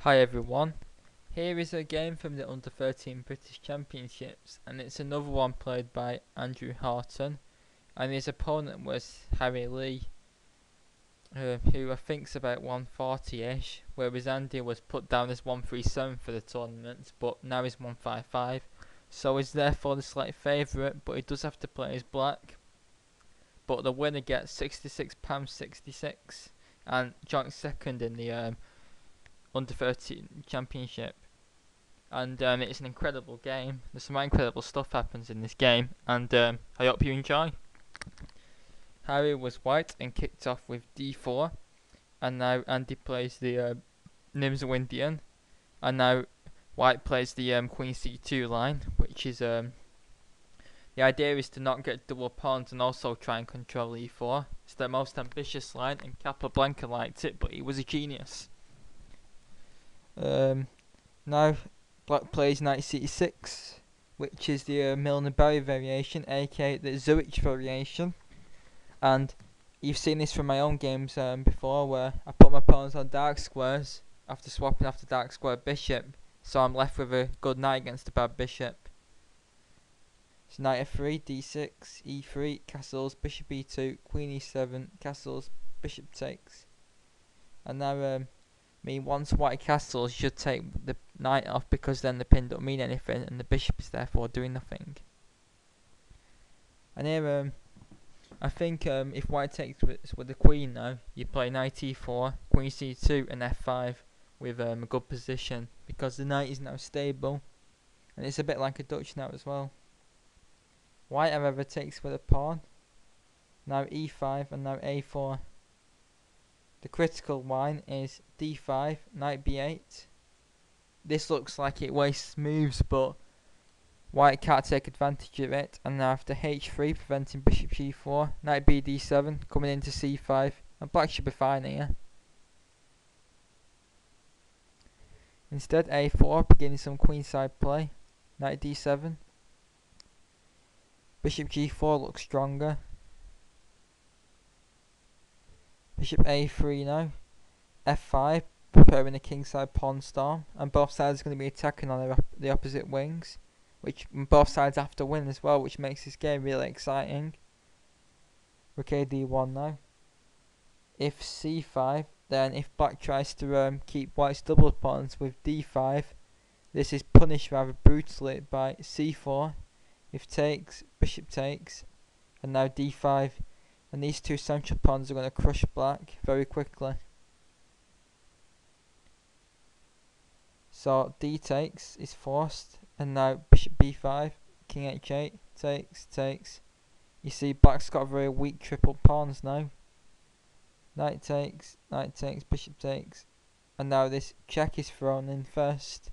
Hi everyone, here is a game from the U13 British Championships, and it's another one played by Andrew Horton, and his opponent was Harry Lee, who I think's about 140ish, whereas Andy was put down as 137 for the tournament, but now he's 155, so he's therefore the slight favourite, but he does have to play as black. But the winner gets £66.66 and joint second in the under 13 championship, and it's an incredible game. There's some incredible stuff happens in this game, and I hope you enjoy. Harry was white and kicked off with d4, and now Andy plays the Nimzo-Indian, and now white plays the queen c2 line, which is the idea is to not get double pawns and also try and control e4. It's the most ambitious line, and Capablanca liked it, but he was a genius. Now black plays knight c6, which is the Milner-Barry variation, aka the Zurich variation, and you've seen this from my own games before, where I put my pawns on dark squares after swapping off the dark square bishop, so I'm left with a good knight against a bad bishop. So knight f3, d6, e3, castles, bishop e2, queen e7, castles, bishop takes, and now once white castles, you should take the knight off, because then the pin don't mean anything and the bishop is therefore doing nothing. And here I think if white takes with the queen now, you play knight e4, queen c2 and f5 with a good position, because the knight is now stable, and it's a bit like a Dutch now as well. White however takes with a pawn, now e5 and now a4. The critical line is d5, knight b8. This looks like it wastes moves, but white can't take advantage of it, and now after h3 preventing bishop g4, knight b d7 coming into c5, and black should be fine here. Instead a4 beginning some queenside play, knight d7. Bishop g4 looks stronger. Bishop a3 now, f5 preparing a kingside pawn storm, and both sides are going to be attacking on the opposite wings, which both sides have to win as well, which makes this game really exciting. Rook a d1 now. If c5, then if black tries to keep white's double pawns with d5, this is punished rather brutally by c4. If takes, bishop takes, and now d5. And these two central pawns are going to crush black very quickly. So d takes is forced, and now bishop b5, king h8, takes. You see black's got very weak triple pawns now. Knight takes, bishop takes, and now this check is thrown in first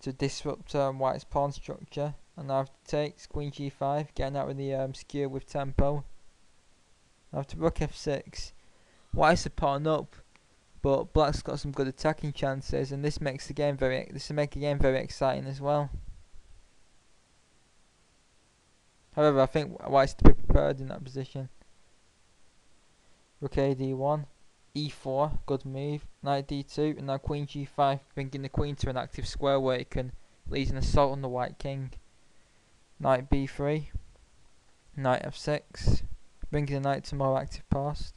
to disrupt white's pawn structure. And now after takes, queen g5, getting out with the skewer with tempo. Now after rook f6, white's a pawn up, but black's got some good attacking chances, and this makes the game very exciting as well. However, I think white's to be prepared in that position. Rook a d1, e4, good move, knight d2, and now queen g5, bringing the queen to an active square where it can lead an assault on the white king. Knight b3, knight f6, bringing the knight to more active post.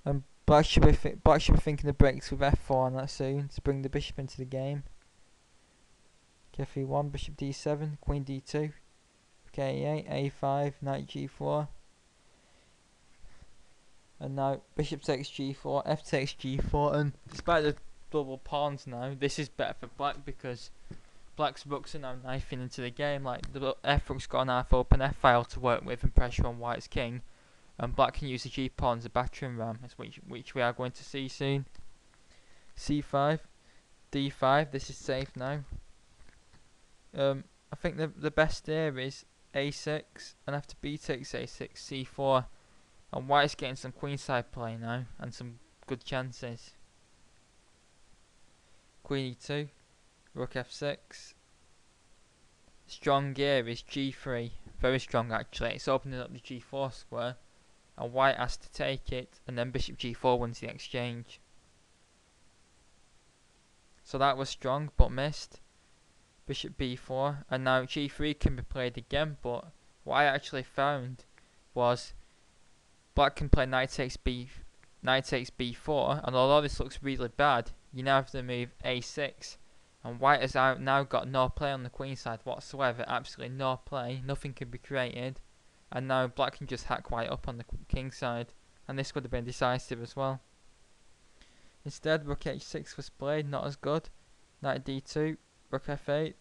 And black should be thinking of breaks with f4 on that soon to bring the bishop into the game. F1, bishop d7, queen d2, k8, a5, knight g4. And now bishop takes g4, f takes g4, and despite the double pawns now, this is better for black because black's rooks are now knifing into the game. Like the f rook's got an half open f file to work with and pressure on white's king, and black can use the g pawn as a battering ram, which we are going to see soon. c5, d5. This is safe now. I think the best here is a6, and after b takes a6, c4, and white's getting some queenside play now and some good chances. Queen e2, rook f6. Strong here is g3, very strong actually. It's opening up the g4 square, and white has to take it, and then bishop g4 wins the exchange. So that was strong, but missed. Bishop b4, and now g3 can be played again, but what I actually found was black can play knight takes b4, and although this looks really bad, you now have to move a6, and white has now got no play on the queen side whatsoever, absolutely no play, nothing can be created, and now black can just hack white up on the king side, and this would have been decisive as well. Instead, rook h6 was played, not as good. Knight d2, rook f8,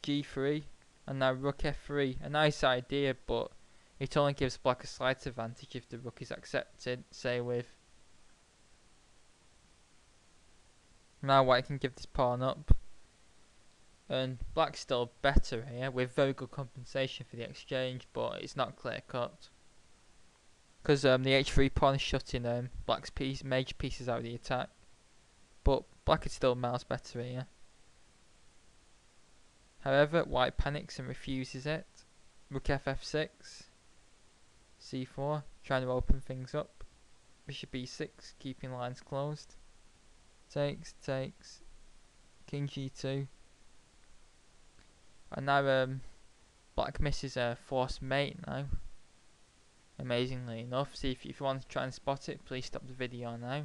g3, and now rook f3. A nice idea, but it only gives black a slight advantage if the rook is accepted, say with... Now white can give this pawn up. And black's still better here, with very good compensation for the exchange, but it's not clear cut. Because the h3 pawn is shutting black's major pieces out of the attack. But black is still miles better here. However, white panics and refuses it. Rook ff6, c4, trying to open things up. Bishop e6, keeping lines closed. Takes, king g2. And now black misses a forced mate now. Amazingly enough. See if you want to try and spot it, please stop the video now.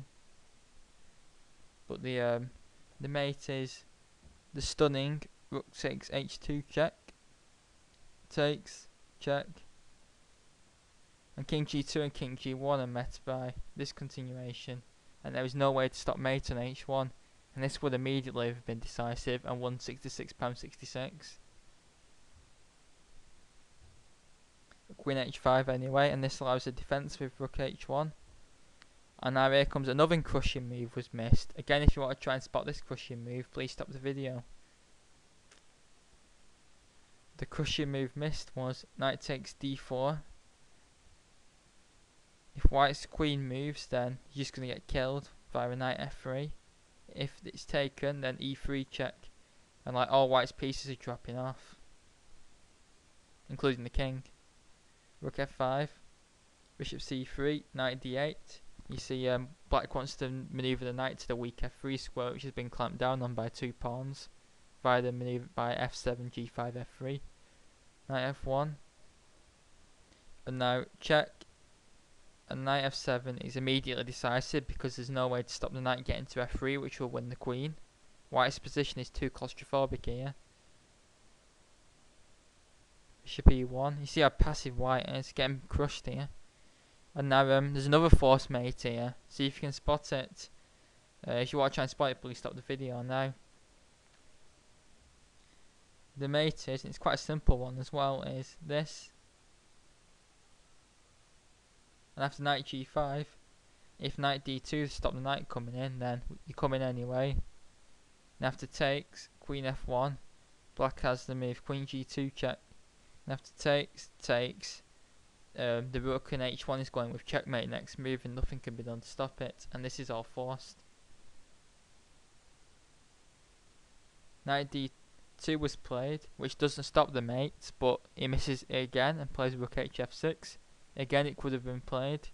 But the mate is the stunning rook takes h2 check. Takes, check. And king g2 and king g1 are met by this continuation. And there is no way to stop mate on h1. And this would immediately have been decisive and won £66.66. Queen h5 anyway, and this allows a defence with rook h1. And now here comes another crushing move was missed. Again, if you want to try and spot this crushing move, please stop the video. The crushing move missed was knight takes d4. If white's queen moves, then you're just going to get killed by a knight f3. If it's taken, then e3 check. And like all white's pieces are dropping off, including the king. Rook f5, bishop c3, knight d8. You see black wants to manoeuvre the knight to the weak f3 square, which has been clamped down on by two pawns via the manoeuvre by f7, g5, f3. Knight f1. And now check. And knight f7 is immediately decisive because there's no way to stop the knight getting to f3, which will win the queen. White's position is too claustrophobic here. Bishop e1. You see how passive white is, getting crushed here. And now there's another force mate here. See if you can spot it. If you want to try and spot it, please stop the video now. The mate is, and it's quite a simple one as well, is this. And after knight g5, if knight d2 to stop the knight coming in, then you come in anyway. And after takes, queen f1, black has the move queen g2 check. And after takes, the rook in h1 is going with checkmate next move, and nothing can be done to stop it. And this is all forced. Knight d2 was played, which doesn't stop the mate, but he misses it again and plays rook hf6. Again, it could have been played.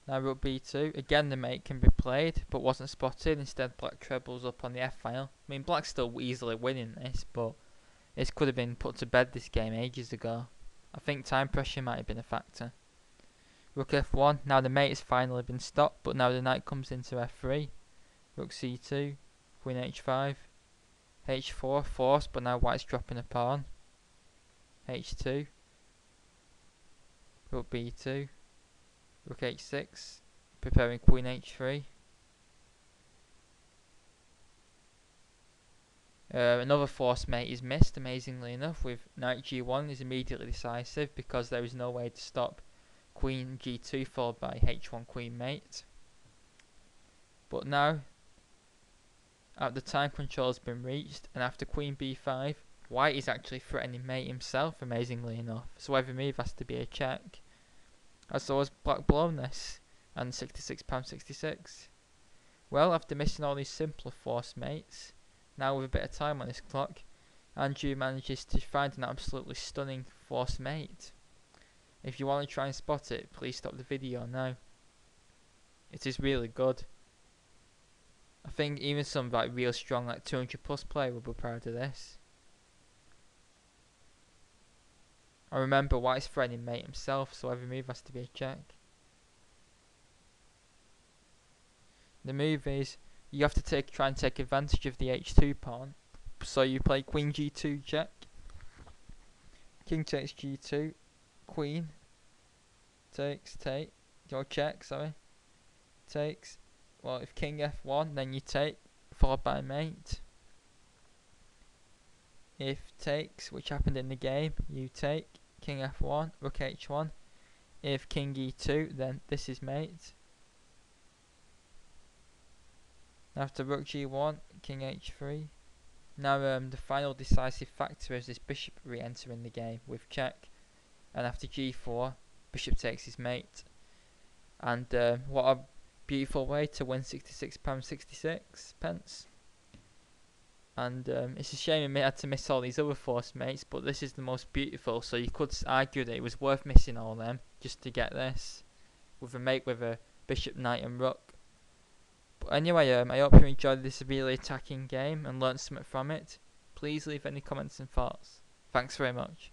Now rook b2. Again, the mate can be played, but wasn't spotted. Instead, black trebles up on the f-file. I mean, black's still easily winning this, but this could have been put to bed this game ages ago. I think time pressure might have been a factor. Rook f1. Now the mate has finally been stopped, but now the knight comes into f3. Rook c2. Queen h5. h4 forced, but now white's dropping a pawn. h2. Rook b2. Rook h6. Preparing queen h3. Another force mate is missed, amazingly enough, with knight g1 is immediately decisive because there is no way to stop queen g2 followed by h1 queen mate. But now, the time control has been reached, and after queen b5, white is actually threatening mate himself, amazingly enough, so every move has to be a check. And so has black blown this, and £66.66. Well, after missing all these simpler force mates, now with a bit of time on this clock, Andrew manages to find an absolutely stunning force mate. If you want to try and spot it, please stop the video now. It is really good. I think even some like real strong like 200 plus player will be proud of this. I remember White's threatening mate himself, so every move has to be a check. The move is you have to try and take advantage of the h2 pawn. So you play queen g2 check, king takes g2, queen takes your check, sorry, takes. Well, if king f1, then you take, followed by mate. If takes, which happened in the game, you take, king f1, rook h1. If king e2, then this is mate. After rook g1, king h3. Now the final decisive factor is this bishop re-entering the game with check. And after g4, bishop takes his mate. And what a beautiful way to win £66.66. And it's a shame I had to miss all these other forced mates, but this is the most beautiful, so you could argue that it was worth missing all of them just to get this with a mate with a bishop, knight and rook. But anyway, I hope you enjoyed this really attacking game and learnt something from it. Please leave any comments and thoughts. Thanks very much.